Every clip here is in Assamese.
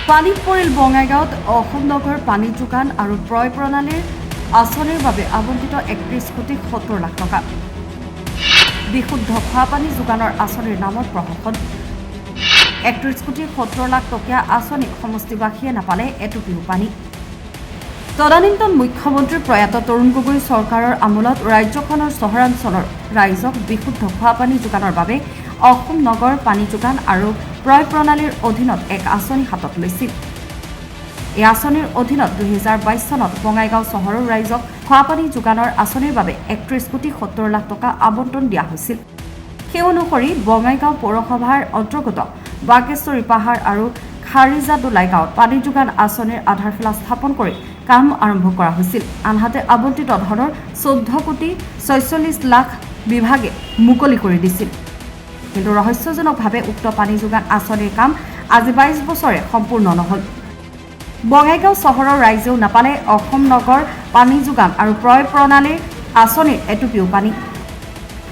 পানীত পৰিল বঙাইগাঁৱত অসম নগৰ পানী যোগান আৰু ক্ৰয় প্ৰণালীৰ আঁচনিৰ বাবে আবণ্টিত 31,70,00,000 টকা। বিশুদ্ধ খোৱাপানী যোগানৰ আঁচনিৰ নামত প্ৰহসন। 31,70,00,000 টকীয়া আঁচনি সমষ্টিবাসীয়ে নাপালে এটুপিও পানী। তদানীন্তন মুখ্যমন্ত্ৰী প্ৰয়াত তৰুণ গগৈ চৰকাৰৰ আমোলত ৰাজ্যখনৰ চহৰাঞ্চলৰ ৰাইজক বিশুদ্ধ খোৱাপানী যোগানৰ বাবে অসম নগৰ পানী যোগান আৰু ক্ৰয় প্ৰণালীৰ অধীনত এক আঁচনি হাতত লৈছিল। এই আঁচনিৰ অধীনত 2022 চনত বঙাইগাঁও চহৰৰ ৰাইজক খোৱাপানী যোগানৰ আঁচনিৰ বাবে 31,70,00,000 টকা আবণ্টন দিয়া হৈছিল। সেই অনুসৰি বঙাইগাঁও পৌৰসভাৰ অন্তৰ্গত বাগেশ্বৰী পাহাৰ আৰু খাৰিজাদোলাই গাঁৱত পানী যোগান আঁচনিৰ আধাৰশিলা স্থাপন কৰি কাম আৰম্ভ কৰা হৈছিল। আনহাতে আবণ্টিত ধনৰ 14,46,00,000 বিভাগে মুকলি কৰি দিছিল। কিন্তু ৰহস্যজনকভাৱে উক্ত পানী যোগান আঁচনিৰ কাম আজি 22 বছৰে সম্পূৰ্ণ নহ'ল। বঙাইগাঁও চহৰৰ ৰাইজেও নাপালে অসম নগৰ পানী যোগান আৰু ক্ৰয় প্ৰণালীৰ আঁচনিৰ এটুপিও পানী।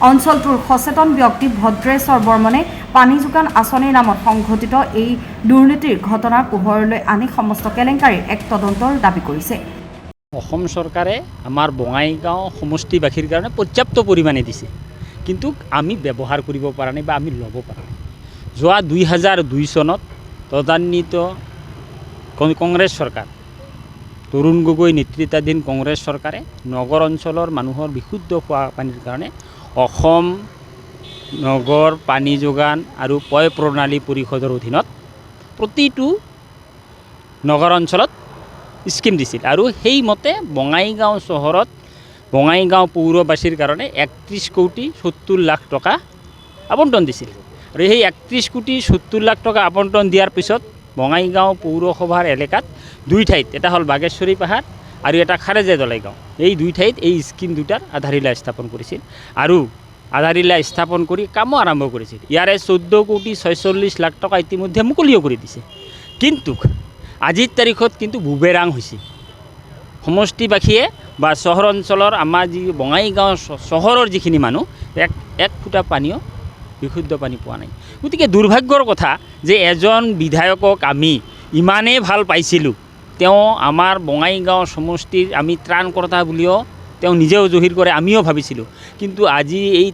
অঞ্চলটোৰ সচেতন ব্যক্তি ভদ্ৰেশ্বৰ বৰ্মনে পানী যোগান আঁচনিৰ নামত সংঘটিত এই দুৰ্নীতিৰ ঘটনা পোহৰলৈ আনি সমস্ত কেলেংকাৰীৰ এক তদন্তৰ দাবী কৰিছে। অসম চৰকাৰে আমাৰ বঙাইগাঁও সমষ্টিবাসীৰ কাৰণে পৰ্যাপ্ত পৰিমাণে দিছে, কিন্তু আমি ব্যৱহাৰ কৰিব পৰা নাই বা আমি ল'ব পৰা নাই। যোৱা 2002 চনত তদানীত কংগ্ৰেছ চৰকাৰ, তৰুণ গগৈ নেতৃত্বাধীন কংগ্ৰেছ চৰকাৰে নগৰ অঞ্চলৰ মানুহৰ বিশুদ্ধ খোৱা পানীৰ কাৰণে অসম নগৰ পানী যোগান আৰু ক্ৰয় প্ৰণালী পৰিষদৰ অধীনত প্ৰতিটো নগৰ অঞ্চলত স্কিম দিছিল আৰু সেইমতে বঙাইগাঁও চহৰত বঙাইগাঁও পৌৰবাসীৰ কাৰণে 31,70,00,000 টকা আবণ্টন দিছিল। আৰু সেই 31,70,00,000 টকা আবণ্টন দিয়াৰ পিছত বঙাইগাঁও পৌৰসভাৰ এলেকাত দুই ঠাইত, এটা হ'ল বাগেশ্বৰী পাহাৰ আৰু এটা খাৰিজাদোলাই গাঁও, এই দুই ঠাইত এই স্কিম দুটাৰ আধাৰশিলা স্থাপন কৰিছিল আৰু আধাৰশিলা স্থাপন কৰি কামো আৰম্ভ কৰিছিল। ইয়াৰে 14,46,00,000 টকা ইতিমধ্যে মুকলিও কৰি দিছে। কিন্তু আজিৰ তাৰিখত কিন্তু বুবেৰাং হৈছে। সমষ্টিবাসীয়ে বা চহৰ অঞ্চলৰ আমাৰ যি বঙাইগাঁও চহৰৰ যিখিনি মানুহ এক ফুটা পানীও বিশুদ্ধ পানী পোৱা নাই। গতিকে দুৰ্ভাগ্যৰ কথা যে এজন বিধায়কক আমি ইমানেই ভাল পাইছিলোঁ, তেওঁ আমাৰ বঙাইগাঁও সমষ্টিৰ আমি ত্ৰাণকৰ্তা বুলিও তেওঁ নিজেও জহিৰ কৰে, আমিও ভাবিছিলোঁ। কিন্তু আজি এই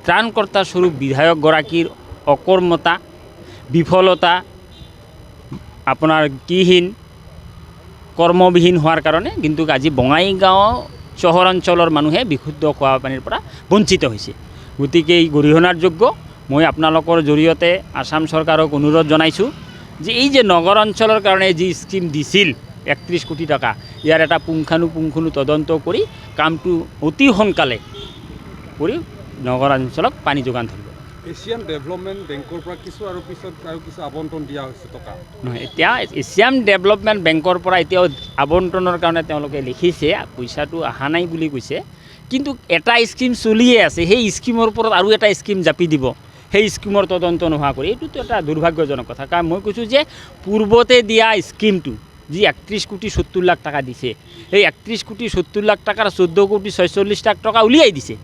ত্ৰাণকৰ্তা স্বৰূপ বিধায়কগৰাকীৰ অকৰ্মতা, বিফলতা, আপোনাৰ কিহীন কৰ্মবিহীন হোৱাৰ কাৰণে কিন্তু আজি বঙাইগাঁও চহৰ অঞ্চলৰ মানুহে বিশুদ্ধ খোৱা পানীৰ পৰা বঞ্চিত হৈছে। গতিকে এই গৰিহণাৰ যোগ্য। মই আপোনালোকৰ জৰিয়তে আসাম চৰকাৰক অনুৰোধ জনাইছোঁ যে এই যে নগৰ অঞ্চলৰ কাৰণে যি স্কিম দিছিল 31 কোটি টকা, ইয়াৰ এটা পুংখানুপুংখ তদন্ত কৰি কামটো অতি সোনকালে কৰি নগৰ অঞ্চলক পানী যোগান ধৰিব। এছিয়ান ডেভেলপমেণ্ট বেংকৰ পৰা কিছু আবণ্টন দিয়া হৈছে টকা নহয়, এতিয়া এছিয়ান ডেভেলপমেণ্ট বেংকৰ পৰা এতিয়াও আবণ্টনৰ কাৰণে তেওঁলোকে লিখিছে, পইচাটো অহা নাই বুলি কৈছে। কিন্তু এটা স্কিম চলিয়ে আছে, সেই স্কিমৰ ওপৰত আৰু এটা স্কিম জাপি দিব, সেই স্কিমৰ তদন্ত নোহোৱা কৰি, এইটোতো এটা দুৰ্ভাগ্যজনক কথা। কাৰণ মই কৈছোঁ যে পূৰ্বতে দিয়া স্কিমটো যি 31,70,00,000 টকা দিছে, সেই 31,70,00,000 টকাৰ 14,46,00,000 টকা উলিয়াই দিছে।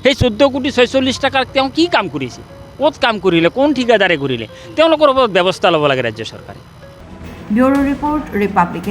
সেই 14,46,00,000 টকাৰ তেওঁ কি কাম কৰিছে, ক'ত কাম কৰিলে, কোন ঠিকাদাৰে কৰিলে, তেওঁলোকৰ ওপৰত ব্যৱস্থা ল'ব লাগে ৰাজ্য চৰকাৰে। Bureau report, Republic.